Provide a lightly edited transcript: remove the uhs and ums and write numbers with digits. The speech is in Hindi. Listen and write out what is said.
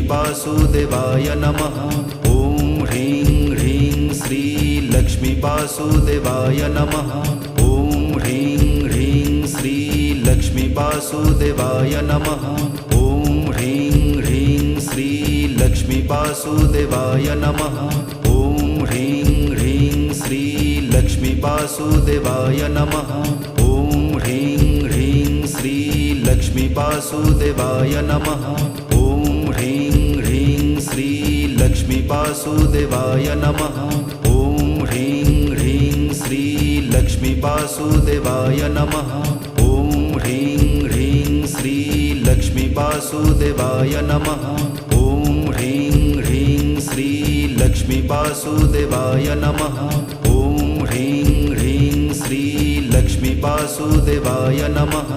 लक्ष्मीवासुदेवाय नमः। ॐ ह्रीं ह्रीं श्री लक्ष्मीवासुदेवाय नमः। ॐ ह्रीं ह्रीं श्री लक्ष्मीवासुदेवाय नमः। ॐ ह्रीं ह्रीं श्री लक्ष्मीवासुदेवाय नमः। ॐ ह्रीं ह्रीं श्री लक्ष्मीवासुदेवाय नमः। ॐ ह्रीं ह्रीं श्री लक्ष्मीवासुदेवाय नमः। ॐ ह्रीं ह्रीं श्री लक्ष्मीवासुदेवाय नमः। ॐ ह्रीं ह्रीं श्री लक्ष्मीवासुदेवाय नमः। ॐ ह्रीं ह्रीं श्री लक्ष्मीवासुदेवाय नमः। ॐ ह्रीं ह्रीं श्री लक्ष्मीवासुदेवाय नमः। ॐ ह्रीं ह्रीं श्री लक्ष्मीवासुदेवाय नमः।